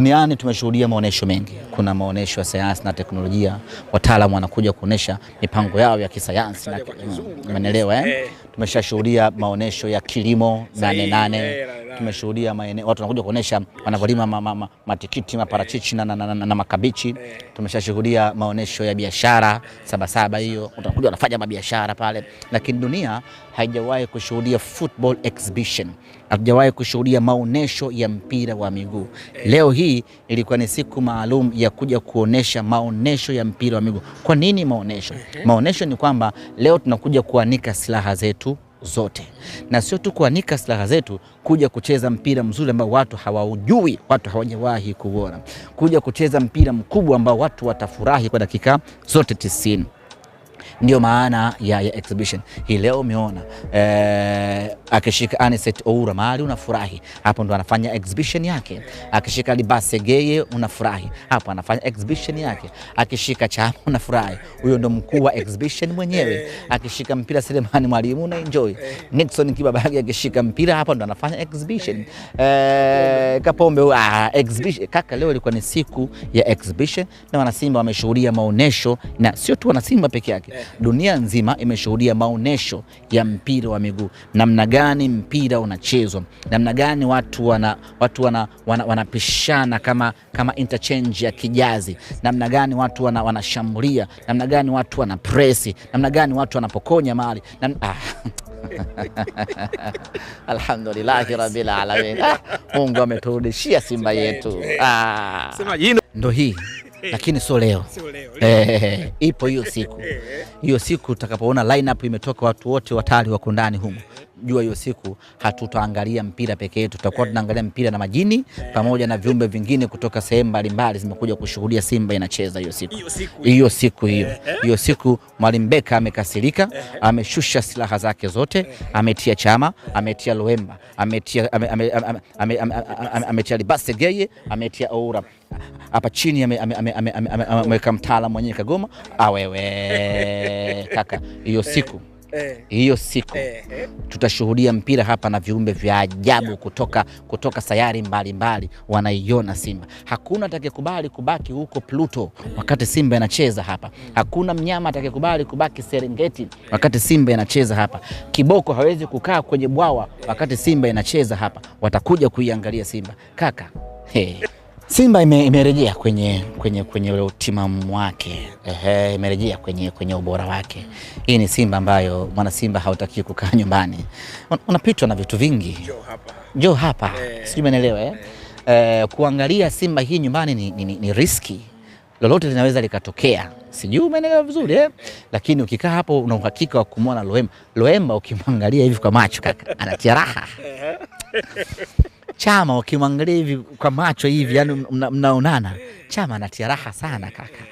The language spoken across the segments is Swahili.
Duniani tumeshuhudia maonesho mengi. Kuna maonesho ya sayansi na teknolojia, wataalamu wanakuja kuonesha mipango yao ya kisayansi na umeelewa Tumeshashuhudia maonesho ya kilimo 88. Tumeshuhudia watu wanakuja kuonesha wanavyolima matikiti, maparachichi na makabichi. Tumeshashuhudia maonesho ya biashara 77, hiyo utakuja wanafanya mabiashara pale. Lakini dunia haijawahi kushuhudia football exhibition, haijawahi kushuhudia maonesho ya mpira wa miguu. Leo hii ilikuwa ni siku maalum ya kuja kuonesha maonesho ya mpira wa miguu. Kwa nini maonesho? Maonesho ni kwamba leo tunakuja kuanika silaha zetu zote, na sio tu kuanika silaha zetu, kuja kucheza mpira mzuri ambao watu hawaujui, watu hawajawahi kuona, kuja kucheza mpira mkubwa ambao watu watafurahi kwa dakika zote 90. Ndio maana ya exhibition hii. Leo umeona akishika Anicet Oura mahali unafurahi, hapo ndo anafanya exhibition yake. Akishika Libase Geye unafurahi, hapo anafanya exhibition yake. Akishika Chama unafurahi, huyo ndo mkuu wa exhibition mwenyewe. Akishika mpira Selemani Mwalimu una enjoy. Nixon Kibabage akishika mpira, hapo ndo anafanya exhibition. Kapombe exhibition. Kaka, leo ilikuwa ni siku ya exhibition na wanasimba wameshuhudia maonesho, na sio tu wanasimba peke yake, dunia nzima imeshuhudia maonesho ya mpira wa miguu. Namna gani mpira unachezwa, namna gani watu wanapishana kama interchange ya kijazi, namna gani watu wanashambulia, namna gani watu wanapresi, namna gani watu wanapokonya mali. Alhamdulillah rabbil alamin. Mungu ameturudishia Simba yetu. Sema jino ndo hii. Lakini sio leo. Ipo hiyo siku. Hiyo siku utakapoona lineup imetoka watu wote watali wako ndani humo, jua hiyo siku hatutaangalia mpira pekee yetu, tutakuwa tunaangalia mpira na majini pamoja na viumbe vingine kutoka sehemu mbalimbali zimekuja kushuhudia Simba inacheza hiyo siku. Hiyo siku Mwalimu Beka amekasirika, ameshusha silaha zake zote, ametia Chama, ametia Loemba, ametia Libase Geye, ametia Oura. Hapa chini ameweka mtaalamu mwenyewe Kagoma. Wewe kaka, hiyo siku tutashuhudia mpira hapa na viumbe vya ajabu kutoka sayari mbalimbali wanaiona Simba. Hakuna atakayekubali kubaki huko Pluto wakati Simba inacheza hapa. Hakuna mnyama atakayekubali kubaki Serengeti wakati Simba inacheza hapa. Kiboko hawezi kukaa kwenye bwawa wakati Simba inacheza hapa. Watakuja kuiangalia Simba. Kaka, Simba imerejea kwenye ule utimamu wake. Imerejea kwenye ubora wake. Hii ni Simba ambayo mwana Simba hautaki kukaa nyumbani. Unapitwa na vitu vingi. Njoo hapa. Sijui umeelewa kuangalia Simba hii nyumbani ni riski. Lolote linaweza likatokea. Sijui umeelewa vizuri Lakini ukikaa hapo una uhakika wa kumwona Loemba ukimwangalia hivi kwa macho kaka, anatia raha. Chama ukimwangalia hivi kwa macho hivi, yani mnaonana, Chama anatia raha sana kaka.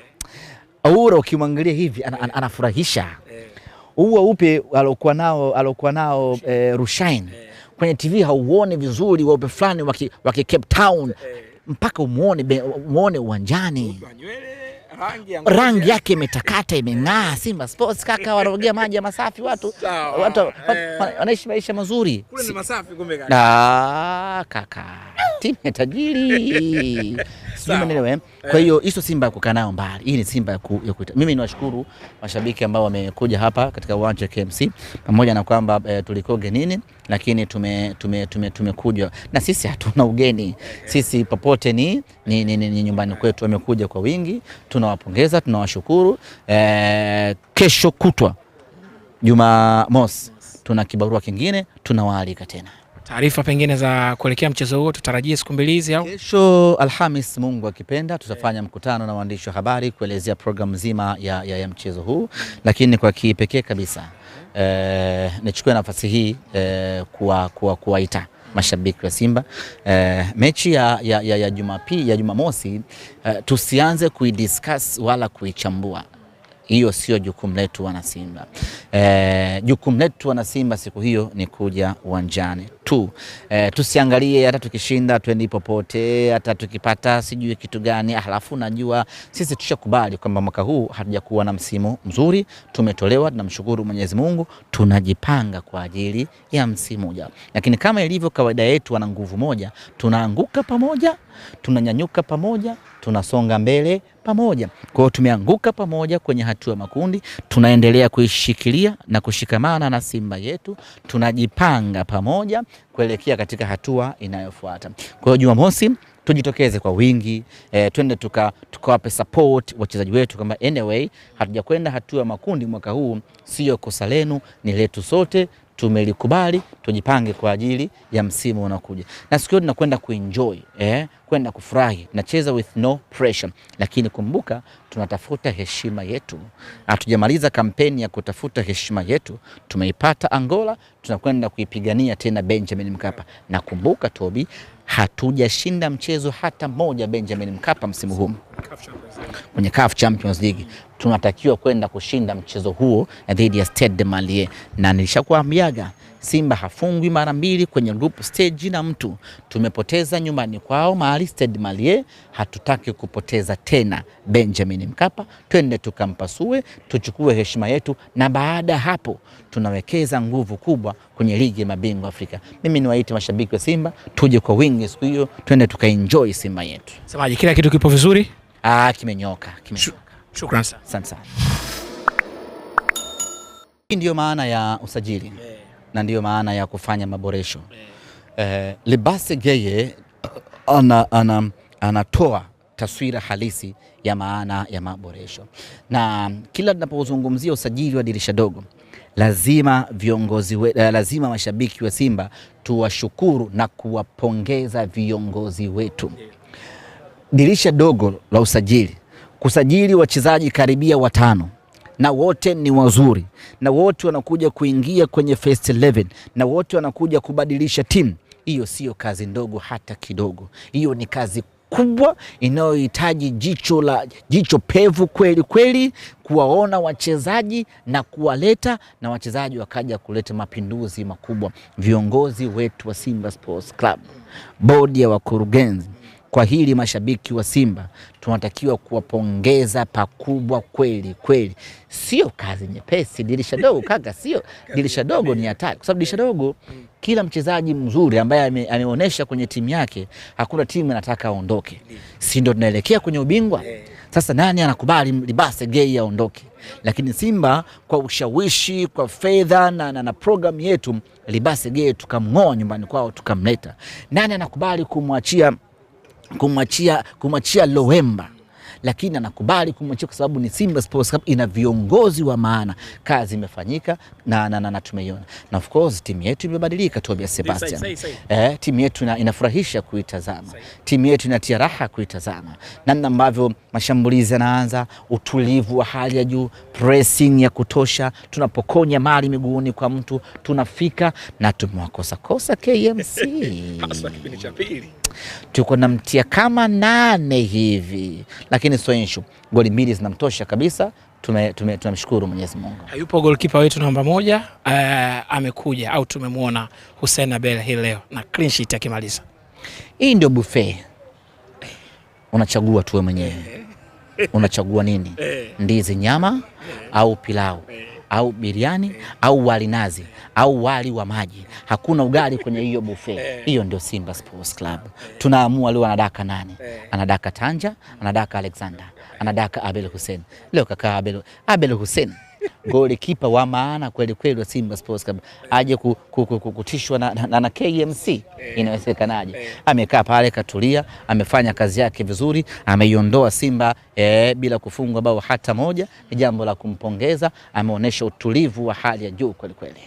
Oura ukimwangalia hivi anafurahisha. Upe alokuwa nao Rushaine kwenye TV hauone vizuri, waupe fulani waki Cape Town mpaka umuone uwanjani. Rangi yake imetakata, imeng'aa. Simba Sports kaka, wanaogea maji ya masafi, watu wanaishi maisha mazuri. Kule ni masafi kumbe kaka. Kaka, timu ya tajiri. Sijui. Kwa hiyo hizo Simba kukaa nayo mbali. Hii ni Simba ya kuita. Mimi niwashukuru mashabiki ambao wamekuja hapa katika uwanja wa KMC, pamoja na kwamba tulikuwa ugenini, lakini tumekuja na sisi hatuna ugeni. Sisi popote ni nyumbani kwetu. Wamekuja kwa wingi, tunawapongeza, tunawashukuru. Kesho kutwa Jumamosi tuna kibarua kingine, tunawaalika tena. Taarifa pengine za kuelekea mchezo huo tutarajie siku mbili hizi au? Kesho Alhamis, Mungu akipenda, tutafanya mkutano na waandishi wa habari kuelezea program nzima ya mchezo huu. Lakini kwa kipekee kabisa nichukue nafasi hii kuwaita mashabiki wa Simba, mechi ya Jumapili, ya Jumamosi, tusianze kuidiscuss wala kuichambua. Hiyo sio jukumu letu wana Simba. Jukumu letu wana Simba siku hiyo ni kuja uwanjani. tu. Tusiangalie hata tukishinda twendi popote, hata tukipata sijui kitu gani. Halafu najua sisi tushakubali kwamba mwaka huu hatujakuwa na msimu mzuri, tumetolewa, tunamshukuru Mwenyezi Mungu, tunajipanga kwa ajili ya msimu ujao. Lakini kama ilivyo kawaida yetu, wana nguvu moja, tunaanguka pamoja, tunanyanyuka pamoja, tunasonga mbele pamoja. Kwa hiyo tumeanguka pamoja kwenye hatua ya makundi, tunaendelea kuishikilia na kushikamana na Simba yetu, tunajipanga pamoja kuelekea katika hatua inayofuata. Kwa hiyo Jumamosi tujitokeze kwa wingi, twende tukawape support wachezaji wetu kwamba anyway hatujakwenda hatua ya makundi mwaka huu, sio kosa lenu, ni letu sote, tumelikubali, tujipange kwa ajili ya msimu unaokuja. Na siku hiyo tunakwenda kuenjoy, kwenda kufurahi, nacheza with no pressure. Lakini kumbuka tunatafuta heshima yetu. Hatujamaliza kampeni ya kutafuta heshima yetu, tumeipata Angola, tunakwenda kuipigania tena Benjamin Mkapa. Na kumbuka Toby, hatujashinda mchezo hata moja Benjamin Mkapa msimu huu kwenye CAF Champions League. Tunatakiwa kwenda kushinda mchezo huo dhidi ya Stade de Malien, na nilishakuambiaga Simba hafungwi mara mbili kwenye group stage na mtu. Tumepoteza nyumbani kwao mahali Stade de Malien, hatutaki kupoteza tena Benjamin Mkapa. Twende tukampasue, tuchukue heshima yetu, na baada hapo tunawekeza nguvu kubwa kwenye ligi ya mabingwa Afrika. Mimi niwaite mashabiki wa Simba tuje kwa wingi siku hiyo, twende tukaenjoy Simba yetu. Semaji, kila kitu kipo vizuri? Kimenyoka. Shukrani sana. Asante. Hii ndio maana ya usajili na ndio maana ya kufanya maboresho. Libase Geye anatoa taswira halisi ya maana ya maboresho. Na kila tunapozungumzia usajili wa dirisha dogo, lazima lazima mashabiki wa Simba tuwashukuru na kuwapongeza viongozi wetu. Dirisha dogo la usajili, kusajili wachezaji karibia 5 na wote ni wazuri, na wote wanakuja kuingia kwenye first 11, na wote wanakuja kubadilisha timu. Hiyo sio kazi ndogo hata kidogo. Hiyo ni kazi kubwa inayohitaji jicho pevu kweli kweli, kuwaona wachezaji na kuwaleta, na wachezaji wakaja kuleta mapinduzi makubwa. Viongozi wetu wa Simba Sports Club, bodi ya wakurugenzi, kwa hili mashabiki wa Simba tunatakiwa kuwapongeza pakubwa kweli kweli. Sio kazi nyepesi dirisha dogo kaka, sio dirisha dogo, ni hatari. Kwa sababu dirisha dogo, kila mchezaji mzuri ambaye ameonyesha kwenye timu yake, hakuna timu inataka aondoke. Si ndio tunaelekea kwenye ubingwa? Sasa nani anakubali Libase Geye aondoke? Lakini Simba kwa ushawishi, kwa fedha na program yetu, Libase Geye tukamngoa nyumbani kwao, tukamleta. Nani anakubali kumwachia Loemba? Lakini anakubali kumwachia kwa sababu ni Simba Sports Club, ina viongozi wa maana. Kazi imefanyika na tumeiona. Na of course timu yetu imebadilika, Tobias Sebastian. Timu yetu inafurahisha kuitazama. Timu yetu inatia raha kuitazama. Namna ambavyo mashambulizi yanaanza, utulivu wa hali ya juu, pressing ya kutosha, tunapokonya mali miguuni kwa mtu, tunafika. Na tumewakosa KMC. Hasa kipindi cha pili tuko na mtia kama 8 hivi, lakini sio issue. Goli 2 zinamtosha kabisa. Tunamshukuru Mwenyezi Mungu. Hayupo goalkeeper wetu namba 1, amekuja au tumemwona Hussein Abel hii leo na clean sheet akimaliza. Hii ndio buffet. Unachagua tu mwenyewe. Unachagua nini? Ndizi nyama au pilau au biriani au wali nazi au wali wa maji. Hakuna ugali kwenye hiyo buffet. Hiyo ndio Simba Sports Club. Tunaamua leo anadaka nani? Anadaka Tanja, anadaka Alexander, anadaka Abel Hussein. Leo kaka Abel Hussein, goalkeeper wa maana kweli kweli wa Simba Sports Club, aje kutishwa na KMC. Inawezekanaje? Amekaa pale katulia, amefanya kazi yake vizuri, ameiondoa Simba bila kufungwa bao hata moja. Ni jambo la kumpongeza, ameonyesha utulivu wa hali ya juu kweli kweli.